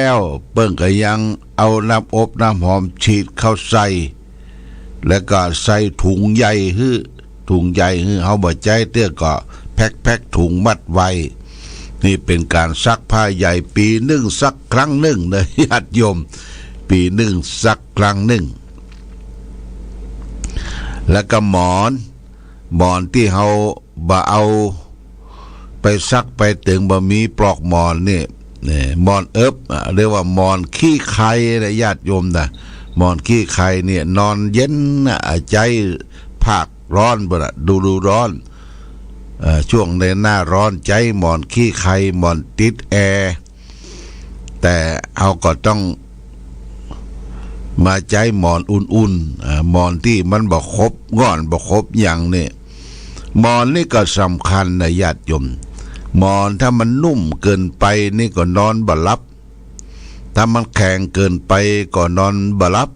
แล้วเปิ้งก็ยังเอาน้ำอบน้ำหอมฉีดเข้าใส่แล้วก็ใส่ถุงใหญ่เฮาบ่ใจเตื้อก็แพ็คถุงมัดไว้นี่เป็นการซักผ้าใหญ่ปีหนึ่งสักครั้งหนึ่งนะญาติโยมปีหนึ่งสักครั้งหนึ่งแล้วก็หมอนที่เฮาบ่เอาไปซักไปถึงบ่มีปลอกหมอนนี่หมอนเอิบเรียกว่าหมอนขี้ไข่นะญาติโยมนะหมอนขี้ไข่เนี่ยนอนเย็นใจภาคร้อนบ่ล่ะดูร้อนช่วงในหน้าร้อนใจหมอนขี้ไข่หมอนติดแอร์แต่เอาก็ต้องมาใจหมอนอุ่นๆหมอนที่มันบ่ครบง่อนบ่ครบอย่างนี่หมอนนี่ก็สำคัญนะญาติโยมหมอนถ้ามันนุ่มเกินไปนี่ก็นอนบ่หลับถ้ามันแข็งเกินไปก็นอนบ่หลับ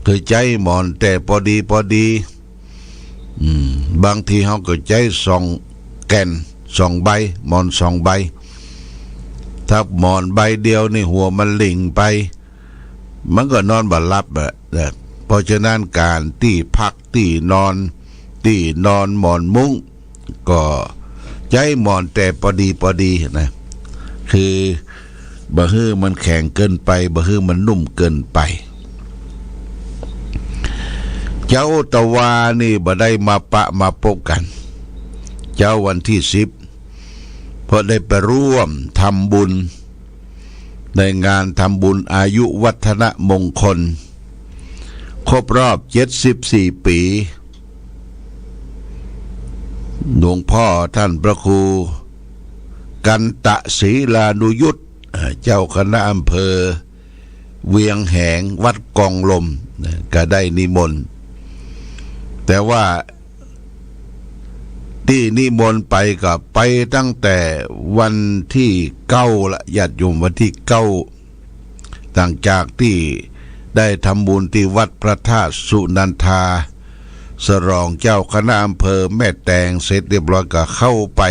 คือใจหมอนแต่พอดีบางทีเขาก็ใจ2 แก่น 2 ใบหมอน 2 ใบถ้าหมอนใบเดียวในหัวมันหลิงไปมันก็นอนบ่หลับเพราะฉะนั้นการที่พักที่นอนหมอนมุ้งก็ใจหมอนแต่พอดีนะคือบ่ฮื้อมันแข็งเกินไปบ่ฮื้อมันนุ่มเกินไปเจ้าตะวานี่บ่ได้มาพบกันเจ้าวันที่10เพราะได้ไปร่วมทำบุญในงานทำบุญอายุวัฒนมงคลครบรอบ74 ปีหลวงพ่อท่านพระครูกันตะศรีลานุยุตเจ้าคณะอำเภอเวียงแหงวัดกองลมก็ได้นิมนต์แต่ว่าที่นิมนต์ไปก็ไปตั้งแต่วันที่9ละญาติโยมวันที่9ต่างจากที่ได้ทำบุญที่วัดพระธาตุสุนันทาสรองเจ้าคณะอำเภอแม่แตงเสร็จเรียบร้อยก็เข้าไป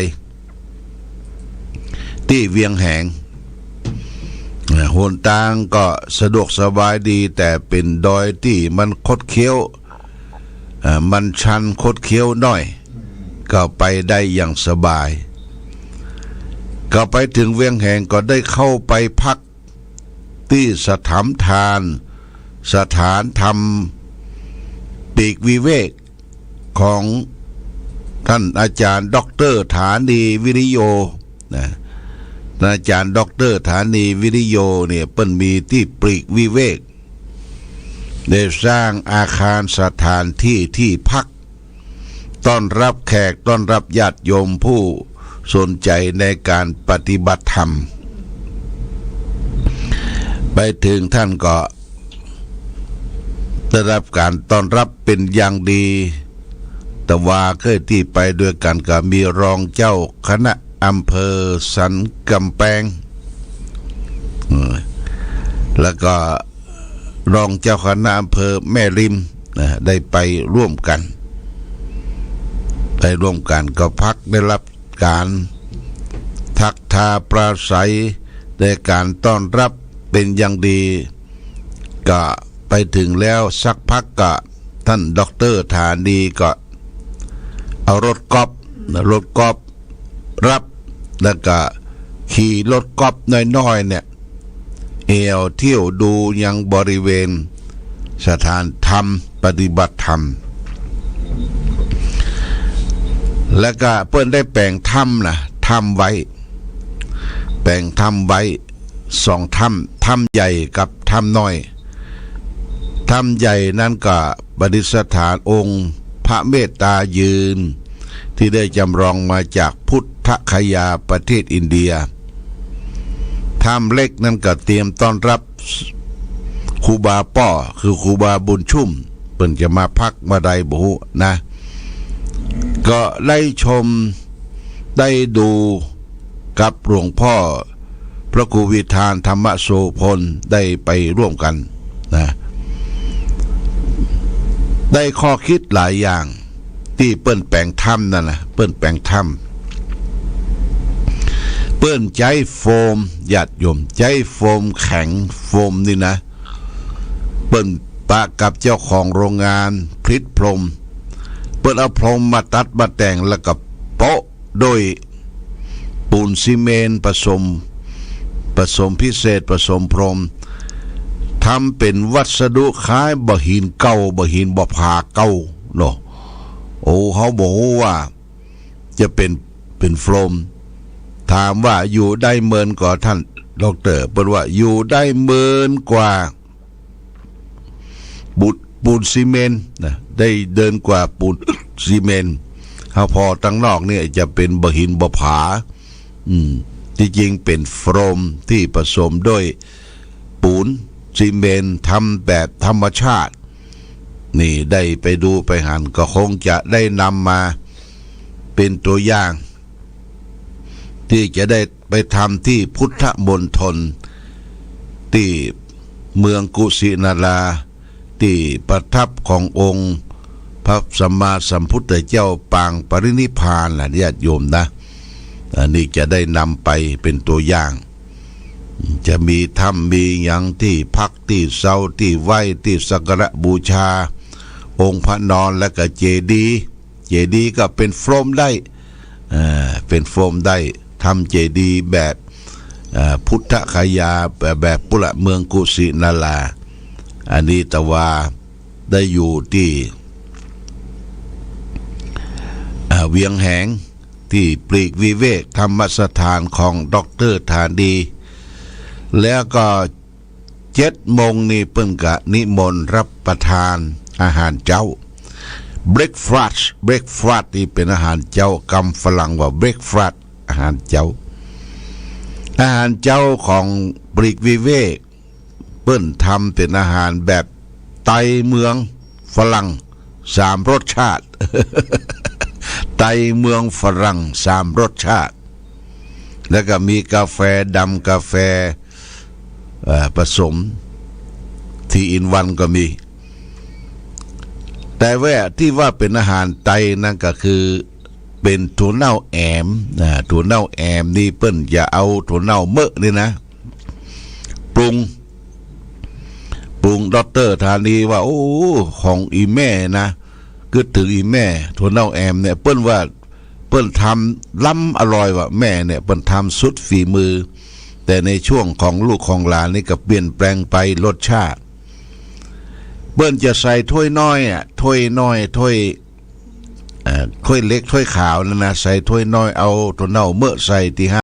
ที่เวียงแหงหนทางก็สะดวกสบายดีแต่เป็นดอยที่มันคดเคี้ยวมันชันคดเคี้ยวน้อยก็ไปได้อย่างสบายก็ไปถึงเวียงแหงก็ได้เข้าไปพักที่สถานธรรมปีกวิเวกของท่านอาจารย์ด็อกเตอร์ฐานีวิริโยนะอาจารย์ด็อกเตอร์ฐานีวิริโยเนี่ยเปิ้นมีที่ปลีกวิเวกได้สร้างอาคารสถานที่พักต้อนรับแขกต้อนรับญาติโยมผู้สนใจในการปฏิบัติธรรมไปถึงท่านก็ได้รับการต้อนรับเป็นอย่างดีแต่ว่าเคยที่ไปด้วยกันก็มีรองเจ้าคณะอำเภอสันกำแพงแล้วก็รองเจ้าคณะอำเภอแม่ริมได้ไปร่วมกันก็พักได้รับการทักทายปราศัยในการต้อนรับเป็นอย่างดีก็ไปถึงแล้วสักพักก็ท่านด็อกเตอร์ฐานีก็เอารถกอล์ฟรับแล้วก็ขี่รถกอล์ฟน้อยๆเนี่ยเที่ยวดูยังบริเวณสถานธรรมปฏิบัติธรรมแล้วก็เพิ่นได้แปลงถ้ำไว้แปลงถ้ำไว้2 ถ้ำใหญ่กับถ้ำน้อยถ้ำใหญ่นั้นก็ประดิษฐานองค์พระเมตตายืนที่ได้จำลองมาจากพุทธคยาประเทศอินเดียถ้ำเล็กนั้นก็เตรียมต้อนรับครูบาป้อคือครูบาบุญชุ่มเพิ่นจะมาพักมาได้บ่ฮู้นะก็ได้ชมได้ดูกับหลวงพ่อพระครูวิธานธรรมโสพลได้ไปร่วมกันนะได้ข้อคิดหลายอย่างที่เปิ้นแปลงถ้ำนั่นนะเปิ้นแปลงถ้ำ เปิ้นใจโฟมญาติโยมใจโฟมแข็งโฟมนี่นะเปิ้นปะกับเจ้าของโรงงานพลิตพรมเปิ้นเอาพรมมาตัดมาแต่งแล้วก็โปะโดยปูนซีเมนต์ผสมพิเศษผสมพรมทำเป็นวัสดุคล้ายบะหินเก่าบะหินบ่ผาเก่าเนาะโอ้เขาบอกว่าจะเป็นโฟมถามว่าอยู่ได้เมินกว่าท่านดอกเตอร์เปิ้นว่าอยู่ได้เมินกว่าปูนซีเมนต์นะได้เดินกว่าปูนซีเมนต์เฮาพอตั้งนอกเนี่ยจะเป็นบะหินบ่ผาที่จริงเป็นโฟมที่ผสมด้วยปูนซีเมนต์ทำแบบธรรมชาตินี่ได้ไปดูไปหันก็คงจะได้นำมาเป็นตัวอย่างที่จะได้ไปทำที่พุทธมณฑลที่เมืองกุสินาราที่ประทับขององค์พระสัมมาสัมพุทธเจ้าปางปรินิพพานล่ะญาติโยมนะอันนี้จะได้นำไปเป็นตัวอย่างจะมีถ้ำมีอย่างที่พักที่เซาที่ไหว้ที่สักการะบูชาองค์พระนอนและก็เจดีย์ก็เป็นโฟมได้เป็นโฟมได้ทำเจดีย์แบบพุทธคยาแบบปุระเมืองกุสินาราอันนี้แต่ว่าได้อยู่ที่เวียงแหงที่ปลีกวิเวกธรรมสถานของดร.ฐานดีแล้วก็7 โมงนี่เปิ้นกะนิมนต์รับประทานอาหารเจ้า breakfast นี่เป็นอาหารเจ้ากำฝรั่งว่า breakfast อาหารเจ้าของปลีกวิเวกเปิ้นทำเป็นอาหารแบบไตเมืองฝรั่ง3 รสชาติ ไตเมืองฝรั่ง3 รสชาติแล้วก็มีกาแฟดำกาแฟผสมที่อินวันก็มีแต่ว่าที่ว่าเป็นอาหารไตนั่นก็คือเป็นถั่วเน่าแอมถั่วเน่าแอมนี่เปิ้นอย่าเอาถั่วเน่าเมอะนี่นะปรุงดร.ธานีว่าโอ้ของอีแม่นะก็ถึงอีแม่ถั่วเน่าแอมเนี่ยเปิ้นว่าเปิ้นทำล้ำอร่อยว่ะแม่เนี่ยเปิ้นทำสุดฝีมือแต่ในช่วงของลูกของหลานนี่ก็เปลี่ยนแปลงไปรสชาติเปิ้นจะใส่ถ้วยน้อยถ้วยน้อยถ้วยเล็กถ้วยขาวนั่นนะใส่ถ้วยน้อยเอาถั่วเน่าเมื่อใส่ที่